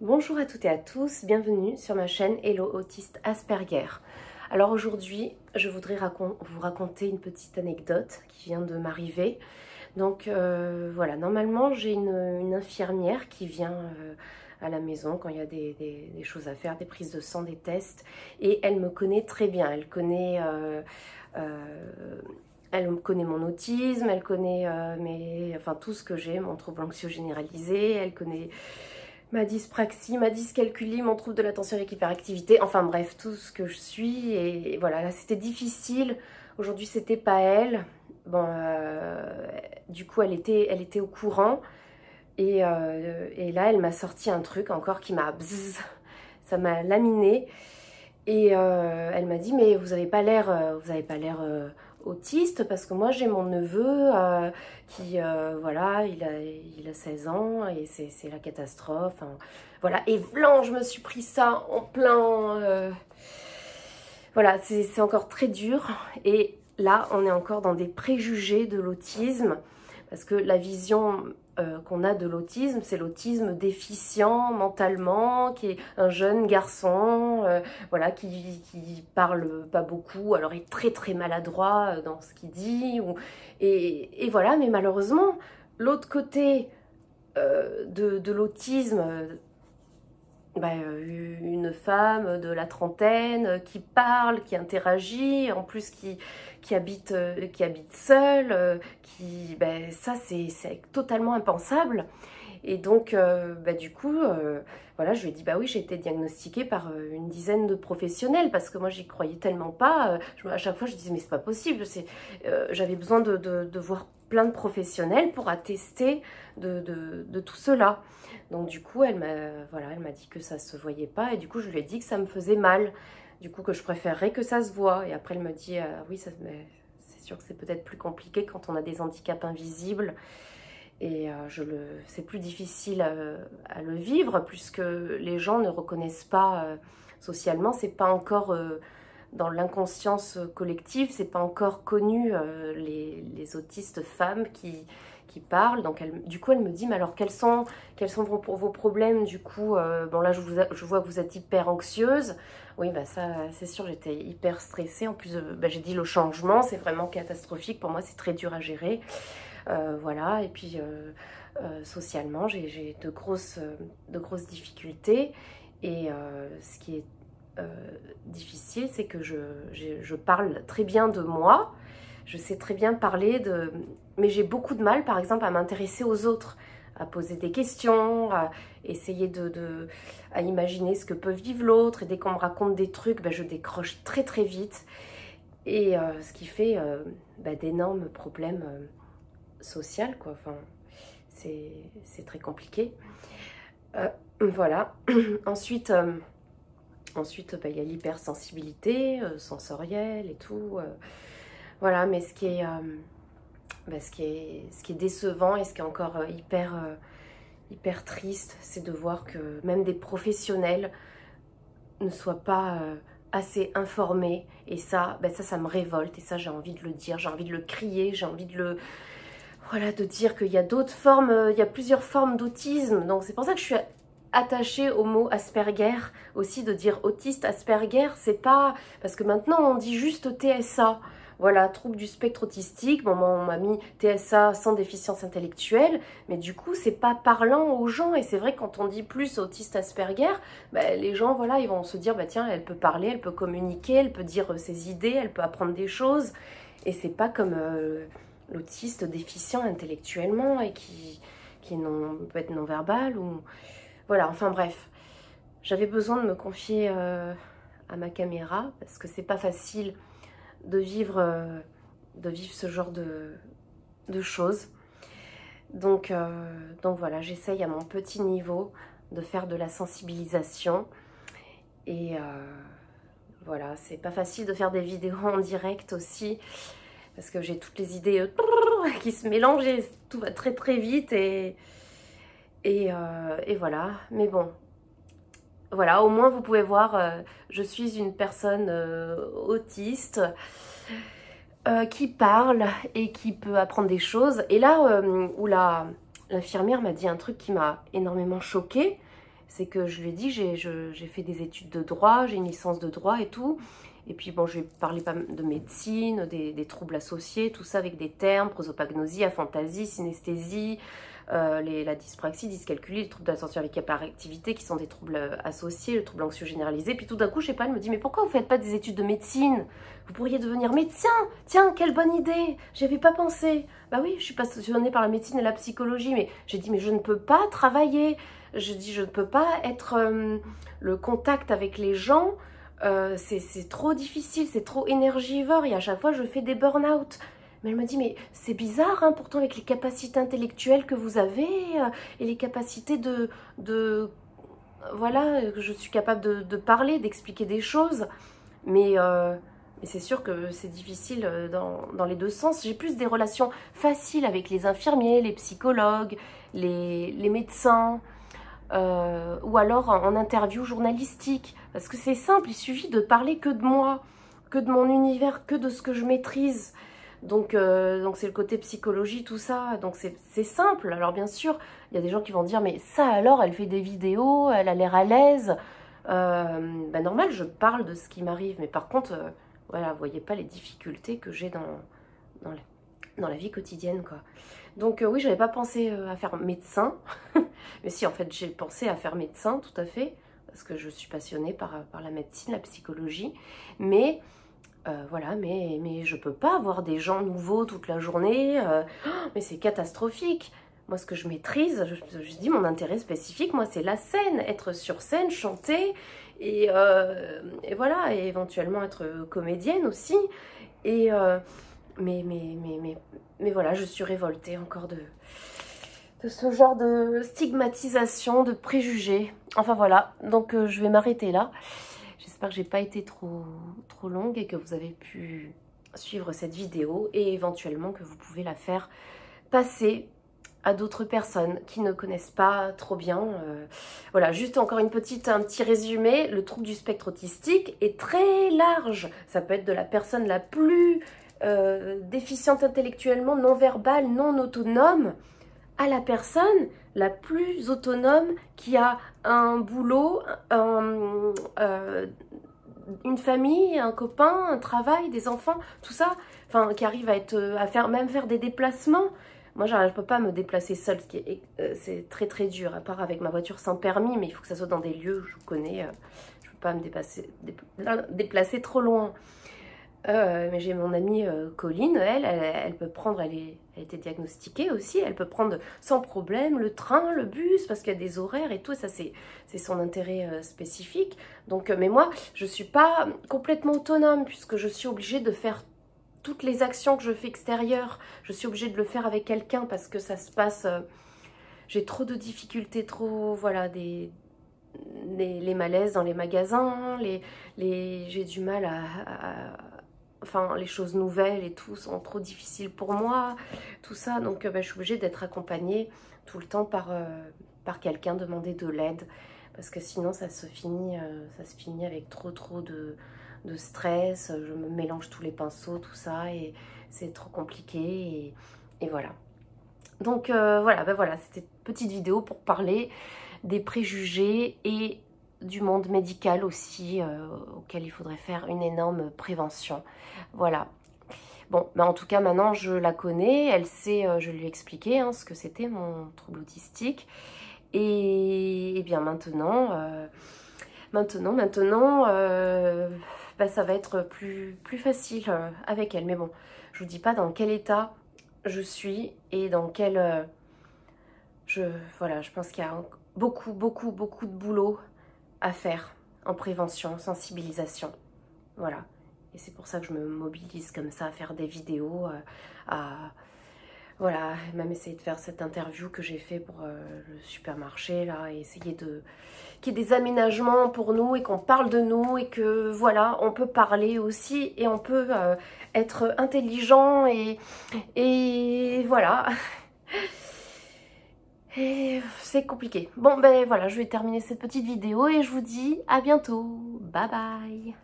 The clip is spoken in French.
Bonjour à toutes et à tous, bienvenue sur ma chaîne Hello Autiste Asperger. Alors aujourd'hui, je voudrais vous raconter une petite anecdote qui vient de m'arriver. Donc voilà, normalement j'ai une infirmière qui vient à la maison quand il y a des choses à faire, des prises de sang, des tests, et elle me connaît très bien, elle connaît mon autisme, elle connaît tout ce que j'ai, mon trouble anxieux généralisé, elle connaît ma dyspraxie, ma dyscalculie, mon trouble de l'attention avec hyperactivité, enfin bref, tout ce que je suis. Et voilà, là c'était difficile. Aujourd'hui c'était pas elle. Bon, du coup elle était au courant. Et là elle m'a sorti un truc encore qui m'a bzzz, ça m'a laminé. Et elle m'a dit mais vous avez pas l'air autiste parce que moi j'ai mon neveu qui voilà il a 16 ans et c'est la catastrophe, hein. Voilà, et blanc je me suis pris ça en plein voilà, c'est encore très dur. Et là on est encore dans des préjugés de l'autisme parce que la vision qu'on a de l'autisme, c'est l'autisme déficient mentalement, qui est un jeune garçon, voilà, qui parle pas beaucoup, alors il est très très maladroit dans ce qu'il dit, et voilà, mais malheureusement, l'autre côté de l'autisme, une femme de la trentaine qui parle, qui interagit, en plus qui habite seule, ça c'est totalement impensable. Et donc du coup, voilà, je lui ai dit bah oui, j'ai été diagnostiquée par une dizaine de professionnels parce que moi j'y croyais tellement pas. À chaque fois je disais mais c'est pas possible, j'avais besoin de voir plein de professionnels pour attester de tout cela. Donc du coup, elle m'a dit que ça se voyait pas et du coup, je lui ai dit que ça me faisait mal. Du coup, que je préférerais que ça se voit. Et après, elle me dit, oui, mais c'est sûr que c'est peut-être plus compliqué quand on a des handicaps invisibles. Et c'est plus difficile à le vivre puisque les gens ne reconnaissent pas socialement. C'est pas encore dans l'inconscience collective, c'est pas encore connu les autistes femmes qui parlent. Donc du coup elle me dit mais alors quels sont vos problèmes du coup bon là je vois que vous êtes hyper anxieuse. Oui bah ça c'est sûr, j'étais hyper stressée. En plus j'ai dit le changement c'est vraiment catastrophique pour moi, c'est très dur à gérer. Voilà, et puis socialement j'ai de grosses difficultés. Et ce qui est difficile, c'est que je parle très bien de moi, je sais très bien parler mais j'ai beaucoup de mal, par exemple, à m'intéresser aux autres, à poser des questions, à essayer à imaginer ce que peut vivre l'autre. Et dès qu'on me raconte des trucs, je décroche très très vite. Et ce qui fait d'énormes problèmes sociaux, quoi. Enfin, c'est très compliqué. Voilà. Ensuite, il y a l'hypersensibilité sensorielle et tout. Voilà, mais ce qui est décevant et ce qui est encore hyper triste, c'est de voir que même des professionnels ne soient pas assez informés. Et ça me révolte. Et ça, j'ai envie de le dire, j'ai envie de le crier, j'ai envie de dire qu'il y a d'autres formes, il y a plusieurs formes d'autisme. Donc c'est pour ça que je suis attachée au mot Asperger aussi, de dire autiste, Asperger, c'est pas... Parce que maintenant on dit juste TSA, voilà, trouble du spectre autistique. Bon, moi, on m'a mis TSA sans déficience intellectuelle, mais du coup c'est pas parlant aux gens. Et c'est vrai que quand on dit plus autiste Asperger, les gens, voilà, ils vont se dire, tiens, elle peut parler, elle peut communiquer, elle peut dire ses idées, elle peut apprendre des choses. Et c'est pas comme l'autiste déficient intellectuellement et qui peut être non-verbal ou... Voilà, enfin bref. J'avais besoin de me confier à ma caméra parce que c'est pas facile de vivre ce genre de choses. Donc voilà, j'essaye à mon petit niveau de faire de la sensibilisation. Et voilà, c'est pas facile de faire des vidéos en direct aussi parce que j'ai toutes les idées qui se mélangent et tout va très très vite et voilà. Mais bon, voilà, au moins vous pouvez voir, je suis une personne autiste qui parle et qui peut apprendre des choses. Et là où l'infirmière m'a dit un truc qui m'a énormément choquée, c'est que je lui ai dit, j'ai fait des études de droit, j'ai une licence de droit et tout. Et puis bon, je vais parler pas de médecine, des troubles associés, tout ça avec des termes, prosopagnosie, aphantasie, synesthésie, la dyspraxie, dyscalculie, les troubles de l'attention avec hyperactivité qui sont des troubles associés, le trouble anxieux généralisé. Puis tout d'un coup, je sais pas, elle me dit, mais pourquoi vous faites pas des études de médecine? Vous pourriez devenir médecin. Tiens, quelle bonne idée, j'y avais pas pensé. Bah oui, je suis passionnée par la médecine et la psychologie, mais j'ai dit, mais je ne peux pas travailler. Je dis, je ne peux pas être le contact avec les gens. C'est trop difficile, c'est trop énergivore et à chaque fois je fais des burn-out. Mais elle me dit, mais c'est bizarre, hein, pourtant avec les capacités intellectuelles que vous avez et les capacités voilà, je suis capable de parler, d'expliquer des choses. Mais c'est sûr que c'est difficile dans les deux sens. J'ai plus des relations faciles avec les infirmiers, les psychologues, les médecins. Ou alors en interview journalistique, parce que c'est simple, il suffit de parler que de moi, que de mon univers, que de ce que je maîtrise. Donc c'est le côté psychologie, tout ça, donc c'est simple. Alors bien sûr, il y a des gens qui vont dire, mais ça alors, elle fait des vidéos, elle a l'air à l'aise. Ben normal, je parle de ce qui m'arrive, mais par contre, voilà, vous voyez pas les difficultés que j'ai dans la vie quotidienne, quoi. Donc oui, j'avais pas pensé à faire médecin, mais si, en fait, j'ai pensé à faire médecin, tout à fait, parce que je suis passionnée par la médecine, la psychologie, mais voilà, mais je peux pas avoir des gens nouveaux toute la journée, mais c'est catastrophique. Moi, ce que je maîtrise, je dis mon intérêt spécifique, moi, c'est la scène, être sur scène, chanter, et voilà, et éventuellement être comédienne aussi, et... mais voilà, je suis révoltée encore de ce genre de stigmatisation, de préjugés. Enfin voilà, donc je vais m'arrêter là. J'espère que j'ai pas été trop longue et que vous avez pu suivre cette vidéo et éventuellement que vous pouvez la faire passer à d'autres personnes qui ne connaissent pas trop bien. Voilà, juste encore un petit résumé. Le trouble du spectre autistique est très large. Ça peut être de la personne la plus déficiente intellectuellement, non verbale, non autonome, à la personne la plus autonome qui a un boulot, une famille, un copain, un travail, des enfants, tout ça, enfin qui arrive même faire des déplacements. Moi, je ne peux pas me déplacer seule, c'est très dur, à part avec ma voiture sans permis, mais il faut que ça soit dans des lieux que je connais. Je ne peux pas me déplacer trop loin. Mais j'ai mon amie Colline, elle peut prendre, elle a été diagnostiquée aussi, elle peut prendre sans problème le train, le bus, parce qu'il y a des horaires et tout, ça c'est son intérêt spécifique. Donc, mais moi, je ne suis pas complètement autonome, puisque je suis obligée de faire toutes les actions que je fais extérieures, je suis obligée de le faire avec quelqu'un, parce que ça se passe, j'ai trop de difficultés, voilà, les malaises dans les magasins, j'ai du mal enfin, les choses nouvelles et tout sont trop difficiles pour moi, tout ça. Donc, je suis obligée d'être accompagnée tout le temps par quelqu'un, demander de l'aide. Parce que sinon, ça se finit avec trop de stress. Je me mélange tous les pinceaux, tout ça. Et c'est trop compliqué. Et voilà. Donc, voilà, c'était une petite vidéo pour parler des préjugés et du monde médical aussi, auquel il faudrait faire une énorme prévention. Voilà. Bon, en tout cas, maintenant, je la connais. Elle sait, je lui ai expliqué ce que c'était mon trouble autistique. Et bien maintenant, ça va être plus facile avec elle. Mais bon, je vous dis pas dans quel état je suis et dans quel... voilà, je pense qu'il y a beaucoup de boulot à faire en prévention, sensibilisation. Voilà. Et c'est pour ça que je me mobilise comme ça, à faire des vidéos, voilà, même essayer de faire cette interview que j'ai fait pour le supermarché, là, et essayer qu'il y ait des aménagements pour nous et qu'on parle de nous et que, voilà, on peut parler aussi et on peut être intelligent et voilà. Et c'est compliqué. Bon, ben voilà, je vais terminer cette petite vidéo et je vous dis à bientôt. Bye bye.